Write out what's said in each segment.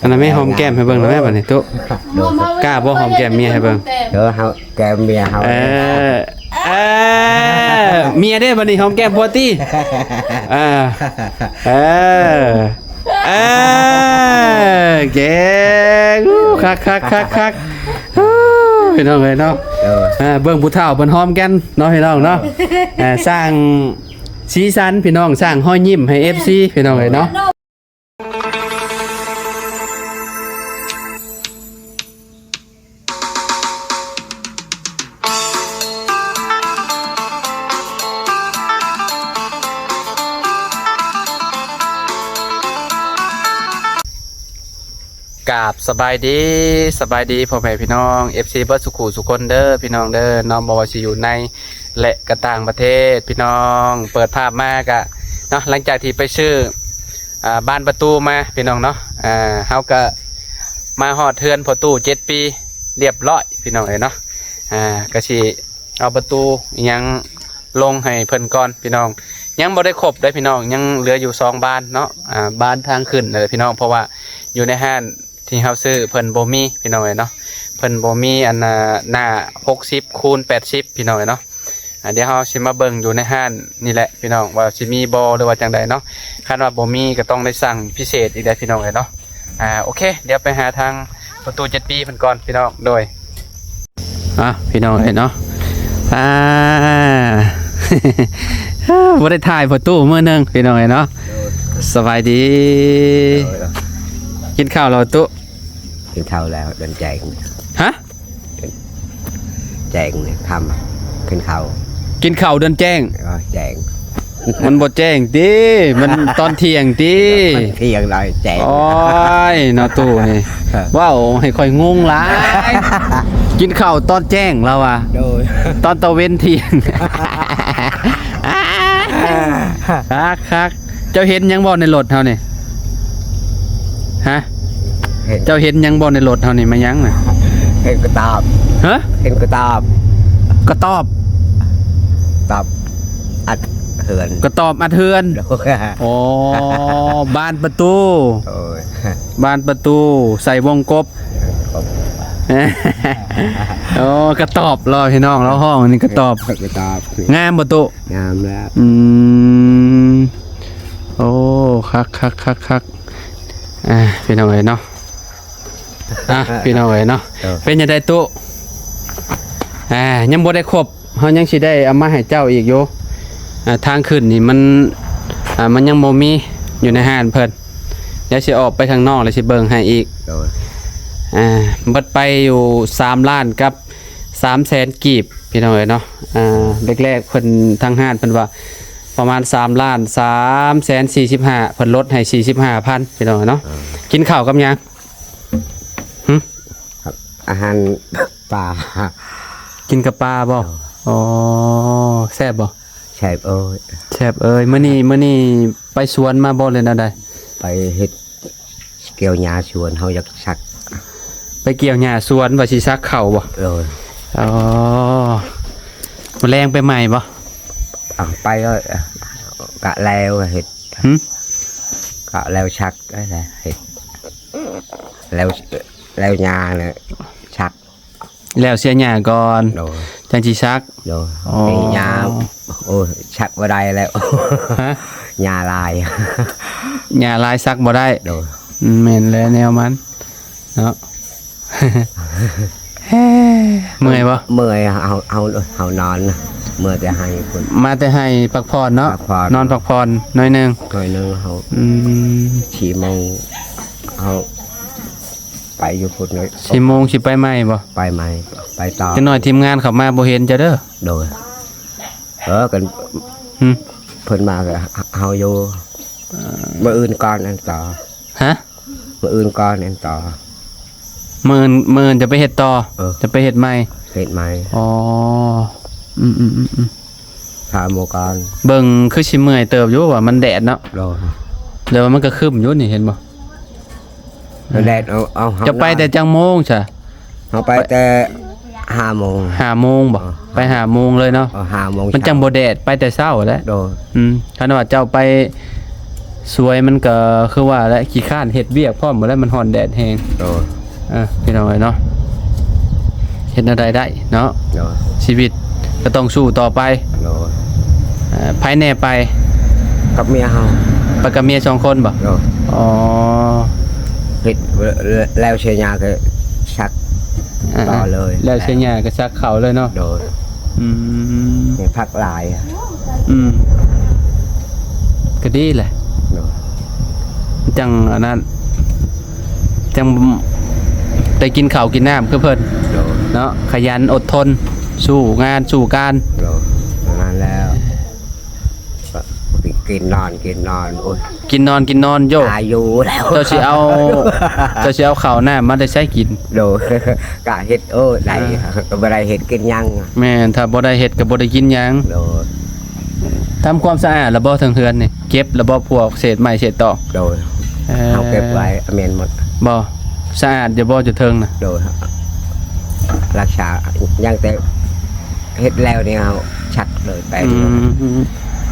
อันนั้นไม่หอมแก้มให้เบิ่งแล้วแม่บัดนี้ตุ๊กล้าบ่หอมแก้มเมียให้เบิ่ง เฮาแกเมียเฮา เอเมียได้บัดนี้หอมแก้มพัวตี้เออเออเออเก่งคักพี่น้องเอ้ยเนาะเบิ่งผู้เฒ่าเพิ่นหอมกันเนาะพี่น้องเนาะสร้างสีสันพี่น้องสร้างห้อยยิ้มให้ FC พี่น้องเอ้ยเนาะกราบสบายดีพ่อแม่พี่น้อง FC เบิร์ดสุขุสุคนเด้อพี่น้องเด้อน้องบอกว่าสิอยู่ในและกระต่างประเทศพี่น้องเปิดภาพมากะเนาะหลังจากที่ไปซื้อบ้านประตูมาพี่น้องเนาะเฮาก็มาฮอดเทือนประตู7 ปีเรียบร้อยพี่น้องเลยเนาะก็สิเอาประตูยังลงให้เพิ่นก่อนพี่น้องยังบ่ได้ครบได้พี่น้องยังเหลืออยู่2บ้านเนาะบ้านทางขึ้นเลยพี่น้องเพราะว่าอยู่ในห้างที่เฮาซื้อเพิ่นบ่มีพี่น้องเนาะเพิ่นบ่มีอันหน้า60คูณ80พี่น้องเนาะเดี๋ยวเฮาสิมาเบิ่งอยู่ในห้างนี่แหละพี่น้องว่าสิมีบ่หรือว่าจังใดเนาะคันว่าบ่มีก็ต้องได้สั่งพิเศษอีกได้พี่น้องเนาะโอเคเดี๋ยวไปหาทางประตู7 ปีเพิ่นก่อนพี่น้องโดยพี่น้องเนาะบ่ได้ถ่ายประตูมื้อนึงพี่น้องเนาะสบายดีกินข้าวเราตุ๊กินข้าวแล้วเดินแจงฮะแจงทำกินข้าวกินข้าวเดินแจ้งแจงมันบ่แจ้งติมันตอนเที่ยงติเที่ยงเลยแจงโอ้ยเนาะตู้นี่ว้าวให้ค่อยงงหลายกินข้าวตอนแจ้งแล้วอ่ะตอนตะเว้นเที่ยงคักเจ้าเห็นยังบ่ในรถเฮานี่ฮะเจ้าเห็นยังบ่ในรถเฮานี่มายังน่ะเห็นกระตอบฮะเห็นกระตอบกระตอบอัดเฮือนกระตอบอัดเฮือนโอ้บานประตูบานประตูใส่วงกบโอ้กระตอบรอพี่น้องแล้วห้องนี่กระตอบงามประตูงามแล้วโอ้คักพี่น้องเอ๋ยเนาะพี่น้องเอ๋ยเนาะเป็นยังไงตู้ยังบ่ได้ครบเฮายังสิได้เอามาให้เจ้าอีกอยู่ทางขึ้นนี่มันยังบ่มีอยู่ในห้างเพิ่นเดี๋ยวสิออกไปข้างนอกแล้วสิเบิ่งให้อีกบัดไปอยู่3 ล้านกับ300,000กีบพี่น้องเอ๋ยเนาะแรกๆเพิ่นทางห้างเพิ่นว่าประมาณ3 ล้าน345,000เพิ่นลดให้ 45,000พี่น้องเนาะกินข้าวกับหยังอาหารปลากินกับปลาบ่อ๋อแซ่บบ่แซ่บเอ้ยมื้อนี้ไปสวนมาบ่เลยนะได้ไปเฮ็ดเกี่ยวหญ้าสวนเฮาอยากซักไปเกี่ยวหญ้าสวนว่าสิซักข้าวบ่อ๋อมื้อแรงไปใหม่บ่ไปก็กะแล้วเห็ดกะแล้วชักได้แหละเห็ดแล้วยาเนี่ยชักแล้วเสียหญ้าก่อนจังสิชักยาโอ้ชักบ่ได้แล้วยาลายหญ้าลายซักบ่ได้แม่นแล้วแนวมันเนาะเมื่อยบ่เมื่อยเอานอนเมื่อจะให้คนมาแต่ให้พักผ่อนเนาะนอนพักผ่อนน้อยนึงเขา4 โมงเขาไปอยู่พุ่นเลย4 โมงสิไปใหม่บ่ไปใหม่ไปต่อจังหน่อยทีมงานเข้ามาบ่เห็นจะเด้อโดยกันเพิ่นมาก็เฮาอยู่มื้ออื่นก่อนอันต่อฮะมื้ออื่นก่อนอันต่อมื้อจะไปเฮ็ดต่อจะไปเฮ็ดใหม่อ๋อ3 โมงก่อนเบิ่งคือสิเมื่อยเติบอยู่ว่ามันแดดเนาะเดี๋ยวมันก็ครึ้มอยู่นี่เห็นบ่แดดเอาจะไปแต่จังโมงจ้ะเฮาไปแต่5 โมง5 โมงบ่ไป5 โมงเลยเนาะ5 โมงมันจังบ่แดดไปแต่เช้าแล้วคันว่าเจ้าไป สวยมันก็คือว่าและขี้ข้านเฮ็ดเวียกพร้อมบ่แล้วมันฮ้อนแดดแฮง โดย พี่น้องเอ้ยเนาะเฮ็ดอะไรได้เนาะ โดย ชีวิตก็ต้องสู้ต่อไป โดย ภายแน่ไป กับเมียเฮา ไปกับเมีย2คนบ่ โดย อ๋อ เฮ็ดแล้วเชียร์ยาก็ชัก ต่อเลย แล้วเสียหญ้าก็ซักเขาเลยเนาะ โดย อืม ในพักหลายอะ อืมก็ดีแหละ โดย จังอันนั้นจังได้กินข้าวกินน้ำคือเพิ่น โดย เนาะขยันอดทนสู้งานสู้การ โดยนั้นแล้วกินนอนโอ้ย กินนอนโย ตายอยู่แล้ว เจ้าสิเอาข้าวหน้ามาได้ใช้กิน โดยกะเฮ็ดได้ก็บ่ได้เฮ็ดกินยังอะ แม่นถ้าบ่ได้เฮ็ดก็บ่ได้กินหยัง โดย ทำความสะอาดระบบทางเฮือนนี่เก็บระบบพวกเศษไม้เศษตอก โดยเอาเก็บไว้อเมนหมด บ่สะอาดอย่าบ่จะเทิงน่ะ โดยรักษายังแต่เฮ็ดแล้วนี่เอาชักเลยไป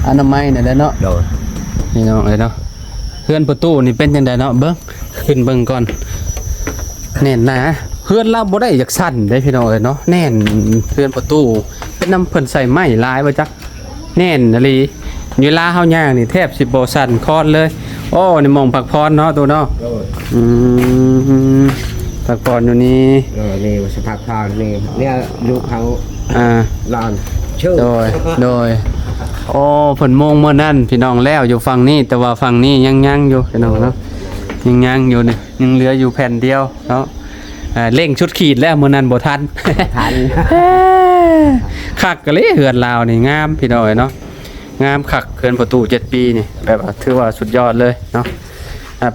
อนามัยนั่นแหละเนาะ โดย นี่น้องเอ้ยเนาะเฮือนประตูนี่เป็นจังไดเนาะเบิ่งขึ้นเบิ่งก่อนแน่นหนาเฮือนเราบ่ได้อยากสั่นได้พี่น้องเอ้ยเนาะแน่นเฮือนประตูเป็นน้ำเพิ่นใส่ไม้ลายบ่จักแน่นอะลีเวลาเฮาย่างนี่แทบสิบ่สั่นคลอดเลยโอ้นี่มองพักพรเนาะตัวเนาะ โดย พักพรอยู่นี่ นี่สภาพข้าวนี่เนี่ยลูกเขา อ่า นอนชื่อ โดยโอ้เพิ่นโมงเมื่อนั้นพี่น้องแล้วอยู่ฝั่งนี้แต่ว่าฝั่งนี้ยังอยู่พี่น้องเนาะยังอยู่นี่ยังเหลืออยู่แผ่นเดียวเนาะเร่งชุดขีดแล้วมื้อนั้นบ่ทัน ทัน คักกะเลยเฮือนลาวนี่งามพี่น้องเอ้ยเนาะงามคักเฮือนประตู7ปีนี่แบบว่าถือว่าสุดยอดเลยเนาะ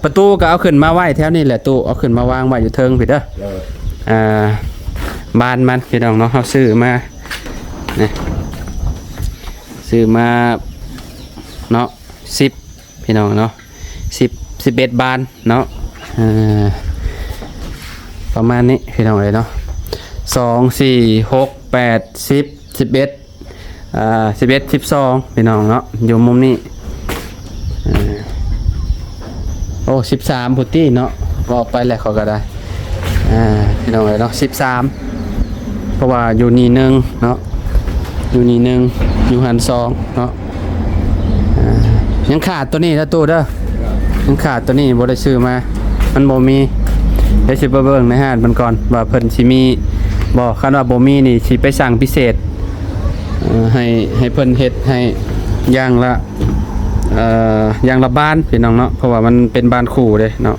ประตูก็เอาขึ้นมาไว้แถวนี้แหละตู้เอาขึ้นมาวางไว้อยู่เทิงพี่เด้อบ้านมันพี่น้องเนาะเฮาซื้อมานี่ซื้อมาเนาะ10พี่น้องเนาะ11บานเนาะประมาณนี้พี่น้องเลยเนาะ2 4 6 8 10 11 11 12พี่น้องเนาะอยู่มุมนี้โอ้13พุตตี้เนาะบอกไปแหละเขาก็ได้พี่น้องเลยเนาะ13เพราะว่าอยู่นี่หนึ่งเนาะอยู่นี่หนึ่งอยู่หัน2เนาะยังขาดตัวนี้นะตู้เด้อยังขาดตัวนี้บ่ได้ซื้อมามันบ่มีเดี๋ยวสิไปเบิ่งในห้างมันก่อนว่าเพิ่นสิมีบ่คันว่าบ่มีนี่สิไปสั่งพิเศษให้เพิ่นเฮ็ดให้อย่างละบ้านพี่น้องเนาะเพราะว่ามันเป็นบ้านคู่เด้เนาะ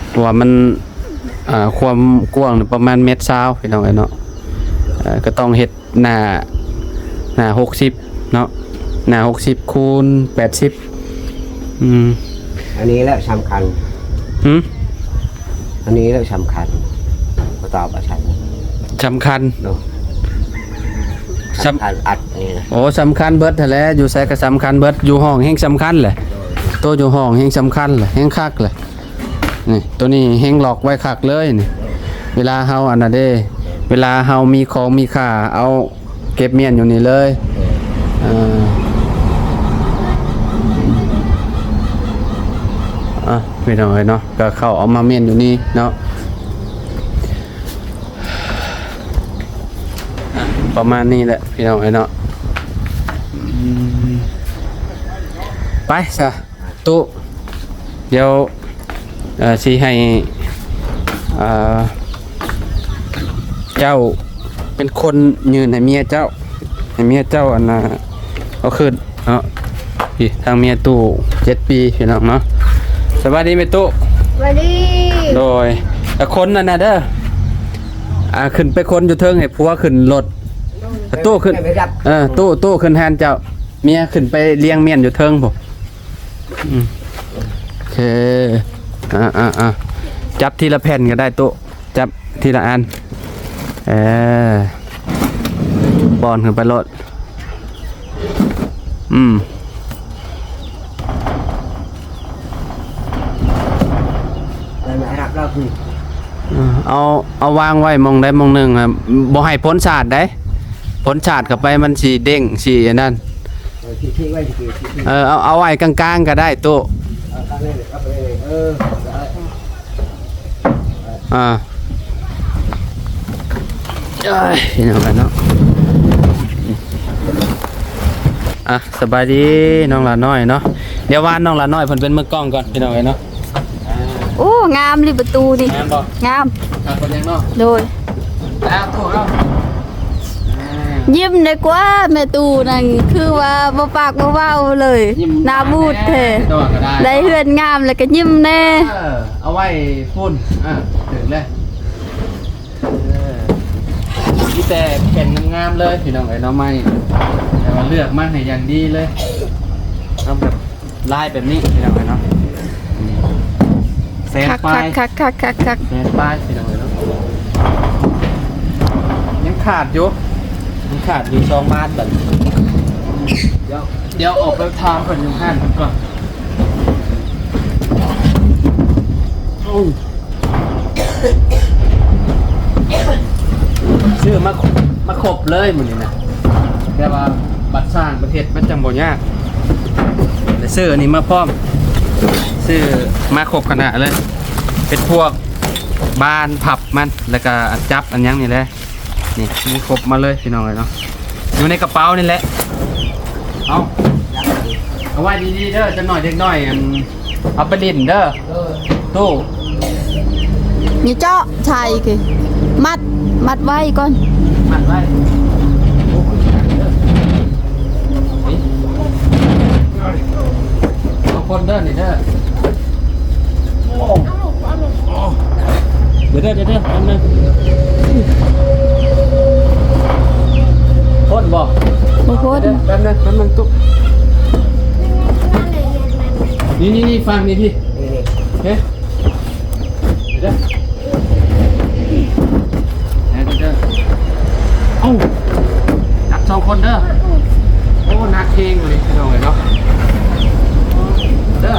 เพราะว่ามันความกว้างนี่ประมาณ1.20 เมตรพี่น้องเนาะก็ต้องเฮ็ดหน้า60เนาะหน้า60คูณ80อันนี้แหละสำคัญอันนี้แหละสำคัญก็ตอบว่าฉัน สำคัญ เนาะสำคัญอัดนี่นะ โอ้สำคัญเบิดแท้อยู่ไสก็สำคัญเบิดอยู่ห้องแห่งสำคัญแหละตัวอยู่ห้องแห่งสำคัญแหละแห่งคักแหละนี่ตัวนี้แห่งหลอกไว้คักเลยนี่เวลาเฮาอันน่ะเด้เวลาเฮามีของมีค่าเอาเก็บเมียนอยู่นี่เลยพี่น้องเนาะก็เข้าเอามาเมียนอยู่นี่เนาะประมาณนี้แหละพี่น้องเนาะไปซะตู้เดี๋ยวสิให้เจ้าเป็นคนยืนให้เมียเจ้าอันน่ะเอาขึ้นเนาะพี่ทางเมียตู้7 ปีพี่น้องเนาะสวัสดีแม่ตู้สวัสดี โดยคนนั่นน่ะเด้อขึ้นไปคนอยู่เทิงให้ผัวขึ้นรถตู้ขึ้นตู้ขึ้นแทนเจ้าเมียขึ้นไปเลี้ยงเมียนอยู่เทิงผมโอเคจับทีละแผ่นก็ได้ตู้จับทีละอันบอลขึ้นไปรถเอาวางไว้มองได้มองหนึ่งบ่ให้พ้นศาสตร์ได้พ้นศาสตร์กับไปมันสีเด้งสีนั่น ที่ไว้ที่ เอาไว้กลางๆก็ได้ตู้ ตั้งเลยเอาไปเลยอ่าเอ้ยพี่น้องกันเนาะอ่ะสบายดีน้องหลานน้อยเนาะเดี๋ยวว่านน้องหลานน้อยเพิ่นเป็นมือกล้องก่อนพี่น้องเอ้ยเนาะ โอ้งามเลยประตูนี่ งามบ่ งาม ครับคนยังเนาะ โดย แล้วถูกแล้ว ยิ้มได้กว่าแม่ตูนั่นคือว่าบ่ปากบ่เว้าเลยหน้าบูดแท้ ดอกก็ได้ ได้เฮือนงามแล้วก็ยิ้มแน่ เอาไว้พุ่นถึงเลยนี่แต่แผ่นงามๆเลยพี่น้องเอ้ยเนาะไม่แต่ว่าเลือกมาให้อย่างดีเลยเอาแบบลายแบบนี้พี่น้องเอ้ยเนาะแสน คัก ปลาย คักคักคักคัก แสนปลายพี่น้องเอ้ยเนาะยังขาดอยู่2 บาทแบบเดี๋ยวออกไปทางคนยังห้านก่อนซื้อมาครบเลยหมดนี่นะแต่ว่าบัตรสร้างประเทศมันจังบ่ยากแต่ซื้ออันนี้มาพร้อมซื้อมาครบขนาดเลยเป็นพวกบ้านผับมันแล้วก็อันจับอันยังนี่แหละนี่มีครบมาเลยพี่น้องเลยเนาะอยู่ในกระเป๋านี่แหละเอาไว้ดีๆเด้อจะหน่อยเด็กหน่อยอันเอาไปดินเด้อตู้ นี่เจาะชายคือมัดไว้ก่อน มันไว้เอาคนเด้อนี่เด้อเดี๋ยวแป๊บนึงคนบอก บ่พ้น แป๊บนึงตุ๊กนี่ฟังนี่พี่โอเคเดี๋ยวเอ้านัก2 คนเด้อโอ้นักเพลงเลยพี่น้องเนาะเด้อ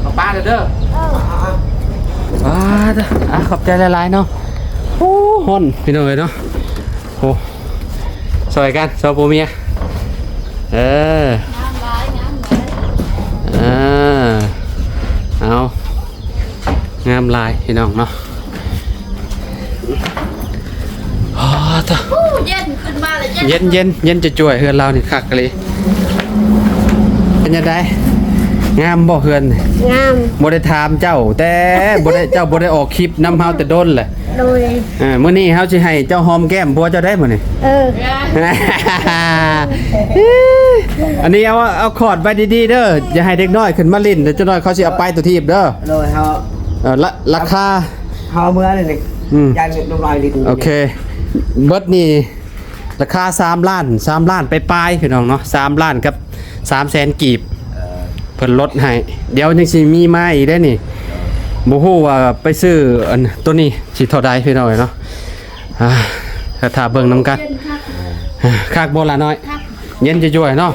เอาป้าเด้อขอบใจหลายๆเนาะโอ้ฮอนพี่น้องเนาะโอ้ซอยกันซอยโปเมียเอางามลายพี่น้องเนาะเย็นขึ้นมาเลย เย็นจะจ่วยเฮือนเรานี่คักเลยเป็นยังไงงามบ่เฮือน งาม บ่ได้ถามเจ้าแต่บ่ได้ออกคลิปนำเฮาแต่โดนแหละ โดย มื้อนี้เฮาสิให้เจ้าหอมแก้มผัวเจ้าได้มื้อนี้ อันนี้เอาคอร์ดไว้ดีๆเด้ออย่าให้เด็กน้อยขึ้นมาลิ้นเดี๋ยวเจ้าน้อยเขาสิเอาไปตัวทีบเด้อ โดยเขา ราคา เขาเมื่อนี่ยันลูกลอยลิ้น โอเคเบิดนี่ราคา3 ล้านไปปลายพี่น้องเนาะ3 ล้านกับ300,000กีบเพิ่นลดให้เดี๋ยวยังสิมีมาอีกได้นี่บ่ฮู้ว่าไปซื้ออันตัวนี้สิเท่าใดพี่น้องเนาะถ้าเบิ่งนํกันคักบ่ล่ะน้อยเย็นจะจ่วยเนาะ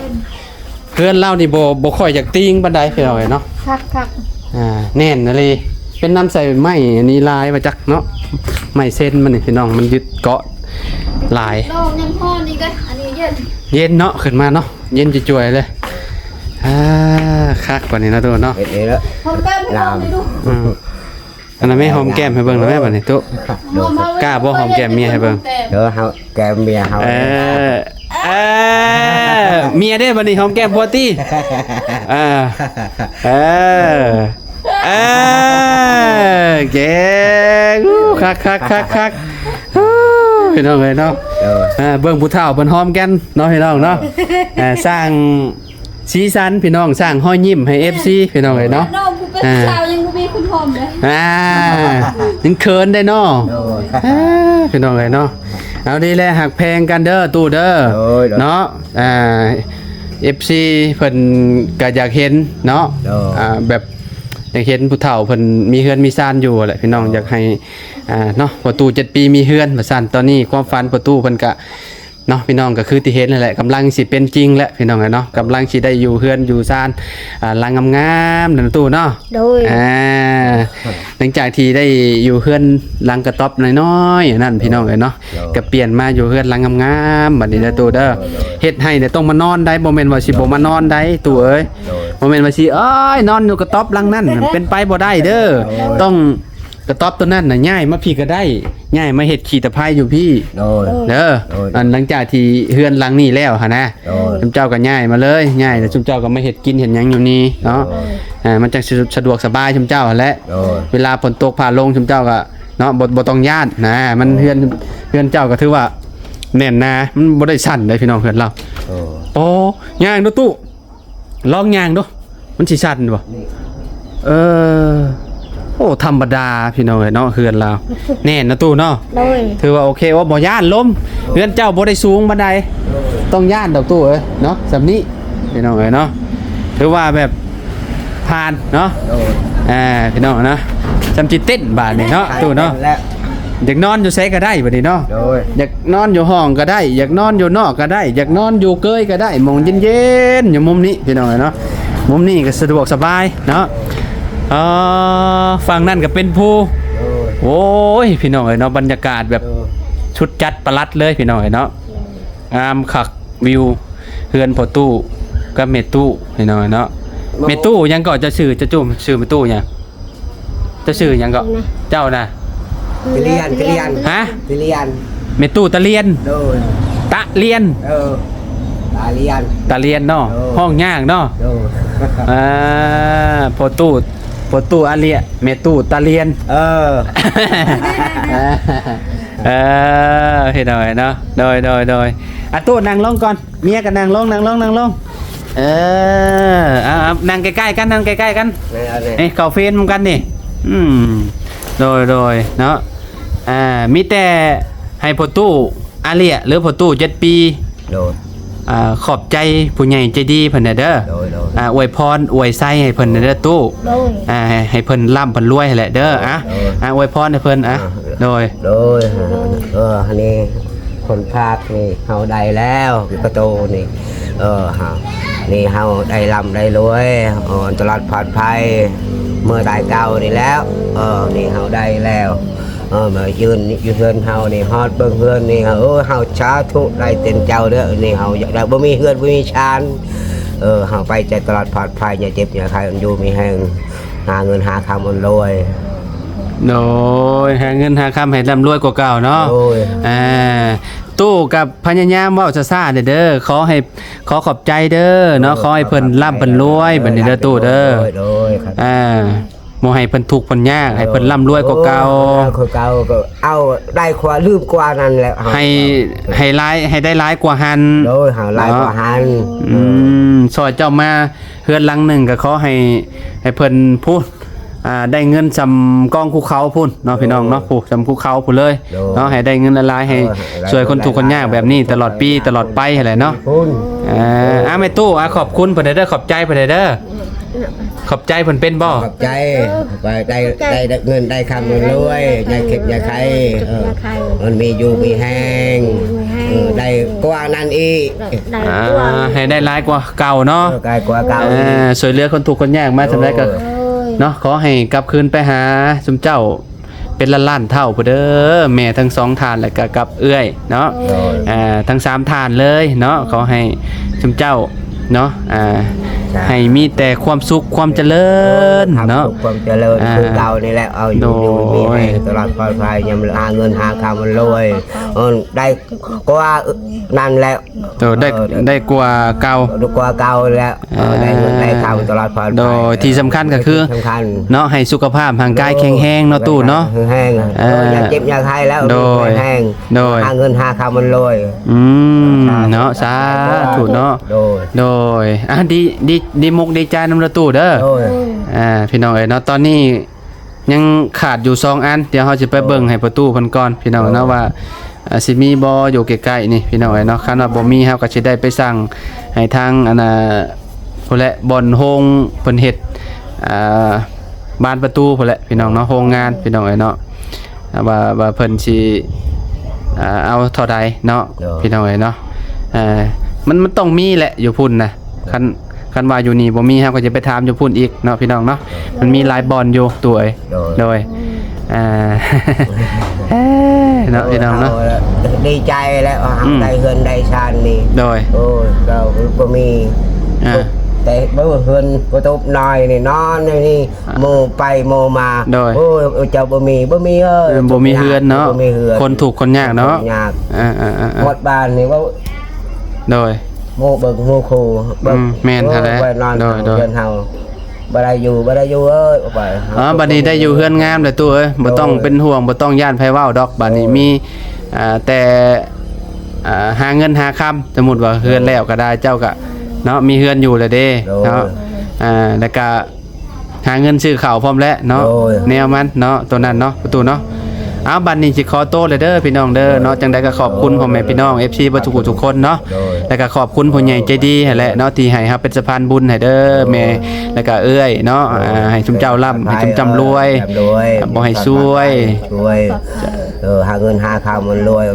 เพื่อนเล่านี่บ่ค่อยอยากติงปานใดพี่น้องเนาะ คัก แน่นอะไรเป็นน้ำใส่ไม้อันนี้ลายมาจากเนาะไม้เส้นมันนี่พี่น้องมันยึดเกาะลาย โลกยังพอนี่ก็อันนี้เย็น เย็นเนาะขึ้นมาเนาะเย็นจะจ่วยเลยคักกว่านี้นะตัวเนาะ เอ็ดแล้ว พร้อมกันให้ดูดู อันนั้นไม่หอมแก้มให้เบิ่งแล้วแม่บัดนี้ตุ๊กล้าบ่หอมแก้มเมียให้เบิ่ง เดี๋ยวเขาแกเมียเขา เมียได้บัดนี้หอมแก้มผัวตี้เก่งคักพี่น้องเลยเนาะเบิ่งผู้เฒ่าเพิ่นหอมกันเนาะพี่น้องเนาะสร้างสีสันพี่น้องสร้างห้อยยิ้มให้ FC พี่น้องเลยเนาะ น้องผู้เป็นสาวยังบ่มีคุณหอมเลย ยังเขินได้เนาะพี่น้องเลยเนาะเอาดีแลหักแพงกันเด้อตู้เด้อเนาะFC เพิ่นก็อยากเห็นเนาะแบบอยากเห็นผู้เฒ่าเพิ่นมีเฮือนมีซ่านอยู่แหละพี่น้องอยากให้เนาะประตู7 ปีมีเฮือนว่าซั่นตอนนี้ความฝันประตูเพิ่นก็เนาะพี่น้องก็คือที่เห็นนั่นแหละกำลังสิเป็นจริงแล้วพี่น้องเนาะกำลังสิได้อยู่เฮือนอยู่ซ่านหลังงามๆนั่นตู้เนาะ โดย ลังจากที่ได้อยู่เฮือนหลังกระต๊อบน้อยๆนั่นพี่น้องเอ้ยเนาะก็เปลี่ยนมาอยู่เฮือนหลังงามๆบัดนี้เด้อตู้เด้อเฮ็ดให้เนี่ยต้องมานอนได้บ่แม่นว่าสิบ่มานอนได้ตู้เอ้ยบ่แม่นว่าสิเอ้ยนอนอยู่กระต๊อบหลังนั้นน่ะเป็นไปบ่ได้เด้อต้องกระต๊อบตัวนั้นน่ะย้ายมาพี่ก็ได้ย้ายมาเฮ็ดขี้ตะไคร้อยู่พี่ โดย เด้ออันหลังจากที่เฮือนหลังนี้แล้วหั่นนะชุมเจ้าก็ย้ายมาเลยย้ายแล้วชุมเจ้าก็มาเฮ็ดกินเฮ็ดหยังอยู่นี่เนาะมันจังสะดวกสบายชุมเจ้าหั่นแหละ โดย เวลาฝนตกผ่าลงชุมเจ้าก็เนาะบ่ต้องย่านนะมันเฮือนเจ้าก็ถือว่าแน่นนะมันบ่ได้สั่นเลยพี่น้องเฮือนเรา โอ้ย่างดูตู้ลองย่างดูมันสิสั่นบ่โอ้ธรรมดาพี่น้องเอ้ยเนาะเฮือนเราแน่นนะตู้เนาะ โดย ถือว่าโอเคว่าบ่ย่านล้มเฮือนเจ้าบ่ได้สูงบันไดต้องย่านดอกตู้เอ้ยเนาะสำนี้พี่น้องเอ้ยเนาะถือว่าแบบผ่านเนาะ โดย พี่น้องเนาะจำจิเต้นบาดนี่เนาะตู้เนาะ แล้ว อยากนอนอยู่ไสก็ได้บัดนี้เนาะ โดย อยากนอนอยู่ห้องก็ได้ อยากนอนอยู่นอกก็ได้ อยากนอนอยู่เกยก็ได้มองเย็นๆอยู่มุมนี้พี่น้องเอ้ยเนาะมุมนี้ก็สะดวกสบายเนาะฝั่งนั่นก็เป็นภูโอ้ยพี่น้องเอ้ยเนาะบรรยากาศแบบชุดจัดประหลัดเลยพี่น้องเอ้ยเนาะงามคักวิวเฮือนพอตู้กับเมตู้พี่น้องเอ้ยเนาะเมตู้ยังก็จะชื่อจะจุ่มชื่อเมตู้ยังจะชื่อยังก็เจ้านะ กิเลียน ฮะ กิเลียน เมตู้ตะเลียน โดย ตะเลียน ตาเลียน ตะเลียนเนาะห้องย่างเนาะ โดย พอตู้อาเลียเมตู้ตะเลียน เห็นหน่อยเนาะโดยอ่ะตู้นั่งลงก่อนเมียก็นั่งลงนั่งใกล้ๆกันเอ้เข้าเฟรมกันนี่โดยเนาะมีแต่ให้พอตู้อาเลียหรือพอตู้7 ปี โดย ขอบใจผู้ใหญ่ใจดีเพิ่นน่ะเด้อ โดย อวยพรอวยไส้ให้เพิ่นน่ะเด้อตู้ โดย ให้เพิ่นร่ำเพิ่นรวยให้แหละเด้ออวยพรให้เพิ่นโดย อันนี้คนภาคนี่เฮาได้แล้วประตูนี่ฮะนี่เฮาได้ร่ำได้รวยตลอดปลอดภัยเมื่อตายเก่านี่แล้วนี่เฮาได้แล้วมายืนอยู่เฮือนเฮานี่ฮอดเบิ่งเฮือนนี่เฮาสาธุได้เต็มเจ้าเด้อนี่เฮาอยากได้บ่มีเฮือนบ่มีชานเฮาไปใจตลอดปลอดภัยอย่าเจ็บอย่าใครอยู่มีแห้งหาเงินหาคำมันรวย โดยหาเงินหาคำให้ร่ำรวยกว่าเก่าเนาะ โอ้ย ตู้กับพญายามเว้าซ่าๆเด้อขอขอบใจเด้อเนาะขอให้เพิ่นร่ำเพิ่นรวยบัดนี้เด้อตู้เด้อ โดยครับ บ่ให้เพิ่นทุกข์เพิ่นยากให้เพิ่นร่ำรวยกว่าเก่า คนเก่าก็เอาได้กว่าลืมกว่านั้นแหละ ให้ได้หลายกว่าหัน โดยหาหลายกว่าหัน ซอยเจ้ามาเฮือนหลังหนึ่งก็ขอให้เพิ่นพูดได้เงินสำกองภูเขาพุ่นเนาะพี่น้องเนาะผู้สำภูเขาพุ่นเลยเนาะให้ได้เงินละลายให้ช่วยคนทุกข์คนยากแบบนี้ตลอดปีตลอดไปหั่นแหละเนาะ คุณ แม่ตู้ขอบคุณเพิ่นเด้อขอบใจเพิ่นเด้อขอบใจเพิ่นเป็นบ่ ขอบใจไปได้เงินได้คำเงินรวยอย่าเก็บอย่าใครมันมีอยู่มีแห้งได้กว่านั้นอีก ให้ได้หลายกว่าเก่าเนาะ ได้กว่าเก่า ช่วยเหลือคนทุกข์คนยากมาทำได้ก็เนาะขอให้กลับคืนไปหาซุมเจ้าเป็นล้านๆเท่าพุ่นเด้อแม่ทั้ง2ทานแล้วก็กับเอื้อยเนาะทั้ง3ทานเลยเนาะขอให้ซุมเจ้าเนาะให้มีแต่ความสุขความเจริญเนาะ ความเจริญคือเก่านี่แหละเอาอยู่มีแห้งตลอดปลอดภัยยามหาเงินหาคำมันรวยได้กว่านั้นแล้ว ได้กว่าเก่า ดูกว่าเก่าแล้วได้เงินได้คำตลอดปลอดภัย โดยที่สำคัญก็คือ สำคัญ เนาะให้สุขภาพร่างกายแข็งแรงเนาะตู้เนาะ แห้งอย่าเจ็บอย่าไข้แล้ว โดย แห้ง โดย หาเงินหาคำมันรวย เนาะสาธุเนาะ โดยดีมุกดีใจนำละตู้เด้อ โดย พี่น้องเอ้ยเนาะตอนนี้ยังขาดอยู่2อันเดี๋ยวเราจะไปเบิ่งให้ประตูเพิ่นก่อนพี่น้องเนาะว่าสิมีบ่อยู่ใกล้ๆนี่พี่น้องเอ้ยเนาะคันว่าบ่มีเฮาก็สิได้ไปสั่งให้ทางพุ่นแหละบ่อนโฮงเพิ่นเฮ็ดบานประตูพุ่นแหละพี่น้องเนาะโรงงานพี่น้องเอ้ยเนาะว่าเพิ่นสิเอาเท่าใดเนาะพี่น้องเอ้ยเนาะมันต้องมีแหละอยู่พุ่นน่ะ คันว่าอยู่นี่บ่มีเฮาก็จะไปถามอยู่พุ่นอีกเนาะพี่น้องเนาะมันมีหลายบอนอยู่ตัวเอ้ยโดยอ่า เนาะพี่น้องเนาะ ดีใจแล้วได้เฮือนได้ชานนี่ โดย โอ้ยเราก็มี อ่า แต่เมื่อเฮือนก็ตบน้อยนี่นอนนี่โมไปโมมา โดย โอ้ยเจ้าบ่มีเอ้ย บ่มีเฮือนเนาะ บ่มีเฮือน คนถูกข์คนยากเนาะ ยาก ๆ หมดบ้านนี่ว่า ๆโดย โมเบิ่งโมครูเบิ่ง แม่นแท้แล้ว ไว้นอน โดย เฮือนเฮาบ่ได้อยู่เอ้ยออกไป อ๋อบัดนี้ได้อยู่เฮือนงามเลยตู้เอ้ยบ่ต้องเป็นห่วงบ่ต้องย่านไผเว้าดอกบัดนี้มีแต่หาเงินหาค่ำสมมุติว่าเฮือนแล้วก็ได้เจ้าก็เนาะมีเฮือนอยู่แล้วเด้เนาะแล้วก็หาเงินซื้อข้าวพร้อมแล้วเนาะแนวมันเนาะตัวนั้นเนาะประตูเนาะเอาบัดนี้สิขอโตเลยเด้อพี่น้องเด้อเนาะจังได๋ก็ขอบคุณพ่อแม่พี่น้อง FC บ่ทุกคนเนาะแล้วก็ขอบคุณผู้ใหญ่ใจดีให้แหละเนาะที่ให้ครับเป็นสะพานบุญให้เด้อแม่แล้วก็เอื้อยเนาะให้ชุมเจ้าร่ำให้ชุมจำรวยบ่ให้ซวย ช่วยหาเงินหาข้าวมันรวย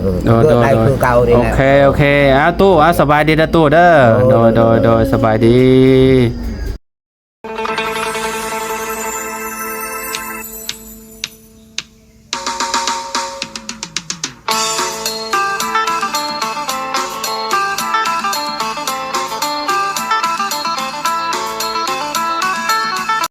ก็ได้คือเก่านี่ โอ แหละ เคเอาตู้สบายดีนะตู้เด้อโดยสบายดี